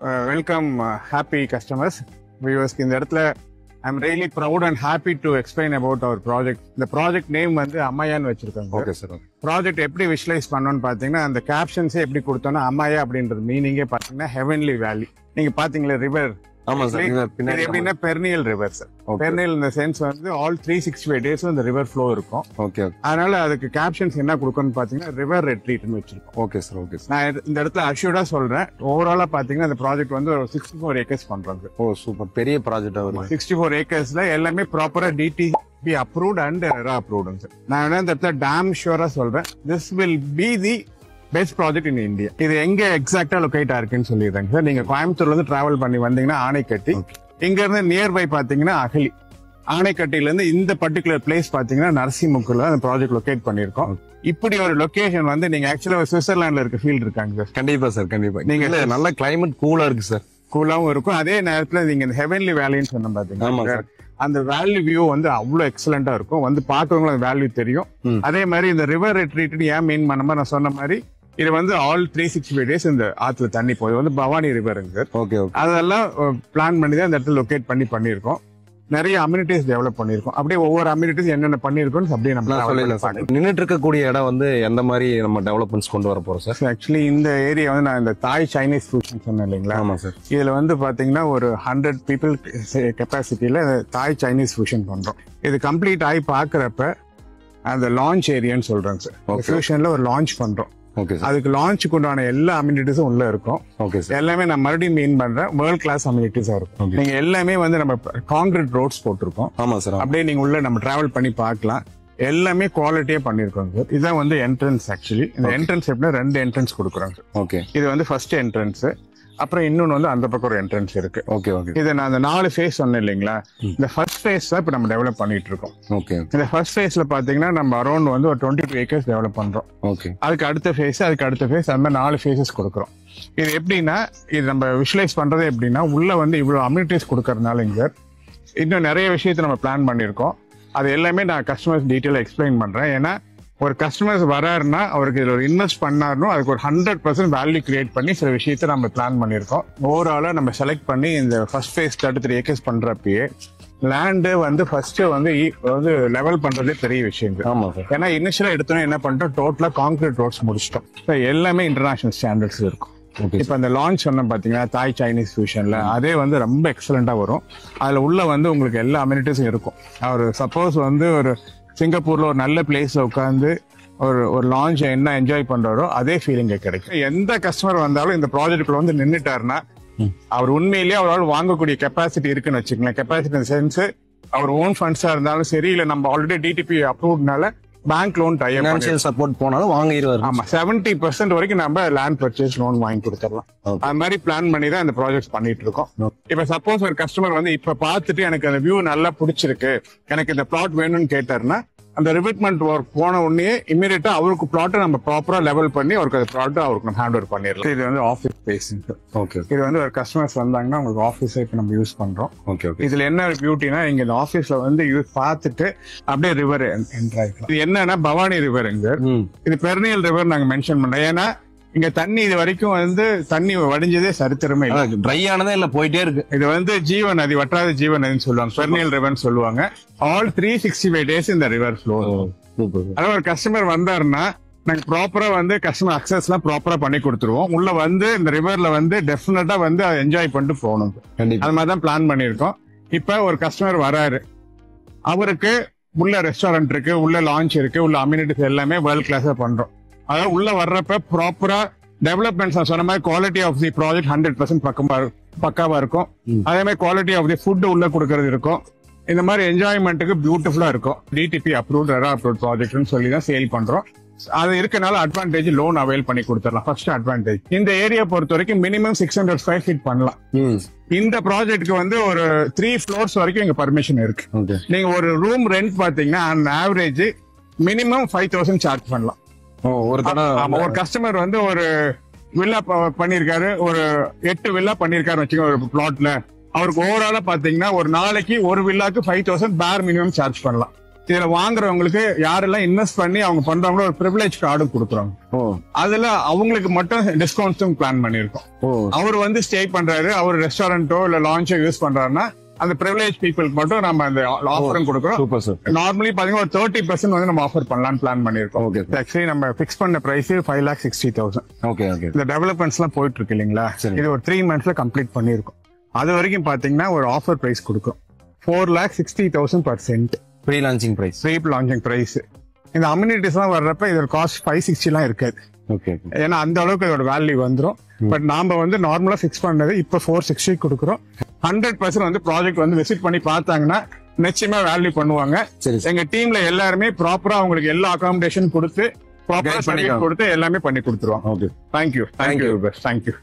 Welcome, happy customers, viewers. இந்த இடத்துல I'm really proud and happy to explain about our project. The project name வந்து அம்மாயான்னு வச்சிருக்காங்க. Okay sir. Project எப்படி visualise பண்ணோம்னு பாத்தீங்கன்னா அந்த கேப்ஷன்ஸே எப்படி கொடுத்தோம்னா அம்மாயா அப்படின்றது மீனிங்கே பாத்தீங்கன்னா ஹெவன்லி வேலி. நீங்க பாத்தீங்களா ரிவர்? ஆமா சார். இது எப்படின்னா பெர்னியல் ரிவர் சார். பெர்னியல் இந்த சென்ஸ் வந்து ஆல் 365 days இந்த ரிவர் ஃப்ளோ இருக்கும். ஓகே. அதனால அதுக்கு கேப்ஷன்ஸ் என்ன கொடுக்கணும்னு பாத்தீங்கன்னா ரிவர் ரெட்ரீட்னு வச்சிருக்கோம். Okay sir. Okay sir. நான் இந்த இடத்துல அஷ்யூர்டா சொல்றேன், ஓவராலா பாத்தீங்கன்னா இந்த ப்ராஜெக்ட் வந்து ஒரு 64 acres பண்றாங்க. ஓ சூப்பர், பெரிய ப்ராஜெக்ட் ஆகும். 64 acresல எல்லாமே ப்ராப்பரா DTP approved and RERA approved sir. நான் என்ன இந்த இடத்துல டேம் ஷூரா சொல்றேன், this will be the best project in India. இது எங்க எக்ஸாக்டா லொகேட் ஆயிருக்குன்னு சொல்லிடுறாங்க சார். நீங்க கோயம்புத்தூர்ல இருந்து டிராவல் பண்ணி வந்தீங்கன்னா ஆனைக்கட்டி, இங்க இருந்து நியர்பை பாத்தீங்கன்னா அகலி. ஆனைக்கட்டில இருந்து இந்த பர்டிகுலர் பிளேஸ் பாத்தீங்கன்னா நரசிமுக்குல அந்த ப்ராஜெக்ட் லொகேட் பண்ணிருக்கோம். இப்படி ஒரு லொகேஷன் வந்து நீங்க ஆக்சுவலா சுவிட்சர்லாந்துல இருக்க ஃபீல்ட் இருக்காங்க சார். கண்டிப்பா சார், கண்டிப்பா. நீங்க நல்ல கிளைமேட் கூலா இருக்கு சார். கூலாவும் இருக்கும், அதே நேரத்துல நீங்க இந்த ஹெவன்லி வேலின்னு சொன்ன பாத்தீங்கன்னா அந்த வேல்யூ வியூ வந்து அவ்வளவு எக்ஸலண்டா இருக்கும். வந்து பாக்குறவங்களும் அந்த வேல்யூ தெரியும். அதே மாதிரி இந்த ரிவர் ரெட்ரீட் ஏன் மீன் பண்ண மாதிரி நான் சொன்ன மாதிரி இது வந்து ஆல் 365 days இந்த ஆத்துல தண்ணி போகுது. வந்து பவானி ரிவருங்க சார். Okay okay. அதெல்லாம் பிளான் பண்ணி தான் இந்த இடத்துல லொகேட் பண்ணிருக்கோம். நிறைய அம்யூனிட்டிஸ் டெவலப் பண்ணிருக்கோம். அப்படியே ஒவ்வொரு அம்யூனிட்டிஸ் என்னென்ன பண்ணிருக்கோம் அப்படியே நம்ம நின்றுட்டு இருக்கக்கூடிய இடம் வந்து எந்த மாதிரி நம்ம டெவலப்மெண்ட்ஸ் கொண்டு வர போறோம் சார்? ஆக்சுவலி இந்த ஏரியா வந்து நான் இந்த தாய் சைனீஸ் ஃபியூஷன் சொன்னேன் இல்லைங்களா? ஆமா சார். இதுல வந்து பாத்தீங்கன்னா ஒரு 100 people கெப்பாசிட்டியில தாய் சைனீஸ் ஃபியூஷன் பண்றோம். இது கம்ப்ளீட் ஆகி பாக்குறப்ப அந்த லான்ச் ஏரியான்னு சொல்றாங்க சார். ஃபியூஷன்ல ஒரு லான்ச் பண்றோம். Okay sir. அதுக்கு லான்ச்சுக்கு உண்டான எல்லா அம்யூனிட்டிஸும் உள்ள இருக்கும். Okay sir. எல்லாமே நான் மறுபடியும் மீன் பண்றேன், வேர்ல்ட் கிளாஸ் அம்யூனிட்டிஸா இருக்கும். நீங்க எல்லாமே வந்து நம்ம கான்கிரீட் ரோட்ஸ் போட்டிருக்கோம். ஆமா சார். அப்படியே நீங்க உள்ள நம்ம டிராவல் பண்ணி பார்க்கலாம். எல்லாமே குவாலிட்டியா பண்ணிருக்கோம் சார். இதான் வந்து என்ட்ரன்ஸ். ஆக்சுவலி இந்த என்ட்ரன்ஸ் எப்படின்னா 2 என்ட்ரன்ஸ் கொடுக்குறாங்க. ஓகே. இது வந்து ஃபர்ஸ்ட் என்ட்ரன்ஸ், அப்புறம் இன்னொன்னு வந்து அந்த பக்கம் ஒரு என்ட்ரன்ஸ் இருக்கு. Okay okay. இதை நான் அந்த 4 ஃபேஸ் சொன்னேன் இல்லைங்களா? இந்த ஃபர்ஸ்ட் ஃபேஸ் தான் இப்ப நம்ம டெவலப் பண்ணிட்டு இருக்கோம். ஓகே. இந்த ஃபர்ஸ்ட் ஃபேஸ்ல பாத்தீங்கன்னா நம்ம அரௌண்ட் வந்து ஒரு 22 acres டெவலப் பண்றோம். ஓகே. அதுக்கு அடுத்த ஃபேஸ், அதுக்கு அடுத்த ஃபேஸ், அந்த மாதிரி 4 ஃபேஸஸ் கொடுக்குறோம். இது எப்படின்னா இது நம்ம விஷுவலைஸ் பண்றது எப்படின்னா உள்ள வந்து இவ்வளவு அம்யூனிட்டிஸ் கொடுக்கறதுனால இங்க இன்னும் நிறைய விஷயத்த நம்ம பிளான் பண்ணிருக்கோம். அது எல்லாமே நான் கஸ்டமர்ஸ் டீட்டெயிலா எக்ஸ்பிளைன் பண்றேன். ஏன்னா ஒரு கஸ்டமர்ஸ் வராருன்னா அவருக்கு இதுல ஒரு இன்வெஸ்ட் பண்ணாருன்னு அதுக்கு ஒரு 100% வேல்யூ கிரியேட் பண்ணி சில விஷயத்த நம்ம பிளான் பண்ணிருக்கோம். ஓவராலா நம்ம செலக்ட் பண்ணி இந்த ஃபர்ஸ்ட் ஃபேஸ் 33 acres பண்றப்பயே லேண்டு வந்து ஃபர்ஸ்ட் வந்து லெவல் பண்றதே பெரிய விஷயம். ஆமா சார். ஏன்னா இனிஷியலா எடுத்தோம் என்ன பண்ணிட்டோம், டோட்டலா கான்கிரீட் ரோட்ஸ் முடிச்சிட்டோம். எல்லாமே இன்டர்நேஷனல் ஸ்டாண்டர்ட்ஸ் இருக்கும். இப்ப அந்த லான்ச் சொன்ன பாத்தீங்கன்னா தாய் சைனீஸ் ஃபியூஷன்ல அதே வந்து ரொம்ப எக்ஸலண்டா வரும். அதுல உள்ள வந்து உங்களுக்கு எல்லா அம்யூனிட்டிஸும் இருக்கும். அவர் சப்போஸ் வந்து ஒரு சிங்கப்பூர்ல ஒரு நல்ல பிளேஸ்ல உட்காந்து ஒரு லான்ச் என்ன என்ஜாய் பண்றாரோ அதே ஃபீலிங் கிடைக்கும். எந்த கஸ்டமர் வந்தாலும் இந்த ப்ராஜெக்ட்ல வந்து நின்னுட்டாருன்னா அவர் உண்மையிலேயே அவரால் வாங்கக்கூடிய கெப்பாசிட்டி இருக்குன்னு வச்சுக்கோங்களேன். கெப்பாசிட்டி சென்ஸ் அவர் ஓன் ஃபண்ட்ஸா இருந்தாலும் சரி, இல்ல நம்ம ஆல்ரெடி டிடிபி அப்ரூவ்ட்னால பேங்க் லோன் ஃபைனான்சியல் சப்போர்ட் போனாலும் வாங்கிடுவாரு. ஆமா, 70% வரைக்கும் நம்ம லேண்ட் பர்ச்சேஸ் லோன் வாங்கி கொடுத்துடலாம். அது மாதிரி பிளான் பண்ணி தான் இந்த ப்ராஜெக்ட் பண்ணிட்டு இருக்கோம். இப்ப சப்போஸ் ஒரு கஸ்டமர் வந்து இப்ப பார்த்துட்டு எனக்கு அந்த வியூ நல்லா பிடிச்சிருக்கு, எனக்கு இந்த பிளாட் வேணும்னு கேட்டாருன்னா அந்த ரிவிட்மெண்ட் ஒர்க் போன உடனே இமீடியட்டா அவருக்கு பிளாட்டை நம்ம ப்ராப்பரா லெவல் பண்ணி அவருக்கு அந்த பிளாட் அவருக்கு நம்ம ஹேண்ட் ஓவர் பண்ணிடலாம். இது வந்து ஆஃபீஸ் ஸ்பேஸ். ஓகே. இது வந்து ஒரு கஸ்டமர்ஸ் வந்தாங்கன்னா உங்களுக்கு ஆஃபீஸை இப்போ நம்ம யூஸ் பண்றோம். Okay okay. இதுல என்ன பியூட்டினா இங்க இந்த ஆஃபீஸ்ல வந்து பார்த்துட்டு அப்படியே ரிவர் என்டர் ஆகிக்கலாம். இது என்னன்னா பவானி ரிவர். இது பெர்னியல் ரிவர் நாங்க மென்ஷன் பண்றோம். ஏன்னா இங்க தண்ணி இது வரைக்கும் வந்து தண்ணி வடிஞ்சதே சரித்திரமே இல்லை. ட்ரை ஆனதே இல்ல, போயிட்டே இருக்கு. இது வந்து ஜீவன் நதி, வற்றாத ஜீவன் நதின்னு சொல்லுவாங்க, பெர்னியல் ரிவர்னு சொல்லுவாங்க. ஆல் 365 days இந்த ரிவர் ஃப்ளோ. அதாவது ஒரு கஸ்டமர் வந்தாருன்னா நாங்க ப்ராப்பரா வந்து கஸ்டமர் அக்சஸ் எல்லாம் ப்ராப்பரா பண்ணி கொடுத்துருவோம். உள்ள வந்து இந்த ரிவர்ல வந்து டெஃபினட்டா வந்து அதை என்ஜாய் பண்ணிட்டு போகணும். அது மாதிரிதான் பிளான் பண்ணிருக்கோம். இப்ப ஒரு கஸ்டமர் வராரு, அவருக்கு உள்ள ரெஸ்டாரண்ட் இருக்கு, உள்ள லான்ச் இருக்கு, உள்ள அம்யூனிட்டிஸ் எல்லாமே வேர்ல்ட் கிளாஸா பண்றோம். அதாவது உள்ள வர்றப்ப ப்ராப்பரா டெவலப்மெண்ட்ஸ் சொன்ன மாதிரி குவாலிட்டி ஆஃப் தி ப்ராஜெக்ட் 100% பக்காவா இருக்கும். அதே மாதிரி குவாலிட்டி ஆஃப் தி ஃபுட் உள்ள கொடுக்கறது இருக்கும். இந்த மாதிரி என்ஜாய்மெண்ட்டுக்கு பியூட்டிஃபுல்லா இருக்கும். டிடிபி அப்ரூவ்ட் ரெரா அப்ரூவ்ட் ப்ராஜெக்ட்னு சொல்லி தான் சேல் பண்றோம். அது இருக்கனால அட்வான்டேஜ் லோன் அவைல் பண்ணி கொடுத்துடலாம். ஃபர்ஸ்ட் அட்வான்டேஜ் இந்த ஏரியா பொறுத்த வரைக்கும் மினிமம் 600 square feet பண்ணலாம். இந்த ப்ராஜெக்ட்க்கு வந்து ஒரு 3 floors வரைக்கும் இங்க பர்மிஷன் இருக்கு. நீங்க ஒரு ரூம் ரெண்ட் பாத்தீங்கன்னா ஆவரேஜ் மினிமம் 5000 சார்ஜ் பண்ணலாம். ஒரு கஸ்டமர் வந்து ஒரு வில்லா பண்ணிருக்காரு, ஒரு 8 வில்லா பண்ணிருக்காரு வச்சுக்கோங்க ஒரு பிளாட்ல. அவருக்கு ஓவராலா பாத்தீங்கன்னா ஒரு நாளைக்கு ஒரு வில்லாக்கு 5000 பேர் மினிமம் சார்ஜ் பண்ணலாம். இதுல வாங்குறவங்களுக்கு யாரெல்லாம் இன்வெஸ்ட் பண்ணி அவங்க பண்றாங்களோ ஒரு ப்ரிவிலேஜ் கார்டும் கொடுக்குறாங்க. அதுல அவங்களுக்கு மட்டும் டிஸ்கவுண்ட்ஸும் பிளான் பண்ணிருக்கோம். அவர் வந்து ஸ்டே பண்றாரு, அவர் ரெஸ்டாரண்டோ இல்ல லான்ச்சோ யூஸ் பண்றாருன்னா அந்த ப்ரிவிலேஜ் பீப்புளுக்கு மட்டும் நம்ம அந்த ஆஃபரும் கொடுக்குறோம். Super sir. நார்மலி பாத்தீங்கன்னா ஒரு 30% வந்து நம்ம ஆஃபர் பண்ணலாம்னு பிளான் பண்ணிருக்கோம். ஓகே. ஆக்சுவலி நம்ம பிக்ஸ் பண்ண பிரைஸ் 5,60,000. Okay okay. இந்த டெவலப்மெண்ட்ஸ் எல்லாம் போயிட்டு இருக்கு இல்லைங்களா, சரி. இது ஒரு 3 monthsல கம்ப்ளீட் பண்ணிருக்கோம். அது வரைக்கும் பாத்தீங்கன்னா ஒரு ஆஃபர் பிரைஸ் கொடுக்கும் 4,60,000 per cent. Pre launching price. Pre launching price. இந்த அம்யூனிட்டிஸ் எல்லாம் வர்றப்ப இதோட காஸ்ட் 560 எல்லாம் இருக்காது. ஓகே. ஏன்னா அந்த அளவுக்கு இதோட வேல்யூ வந்துரும். பட் நாம வந்து நார்மலா பிக்ஸ் பண்ணது இப்ப 460 கொடுக்குறோம். 100% வந்து ப்ராஜெக்ட் வந்து விசிட் பண்ணி பார்த்தாங்கன்னா நிச்சயமா வேல்யூ பண்ணுவாங்க. சரி. எங்க டீம்ல எல்லாருமே ப்ராப்பரா அவங்களுக்கு எல்லா அகாமடேஷன் கொடுத்து ப்ராப்பரா Guide பண்ணிக்கலாம். கொடுத்து எல்லாமே பண்ணி கொடுத்துருவாங்க. ஓகே. தேங்க்யூ.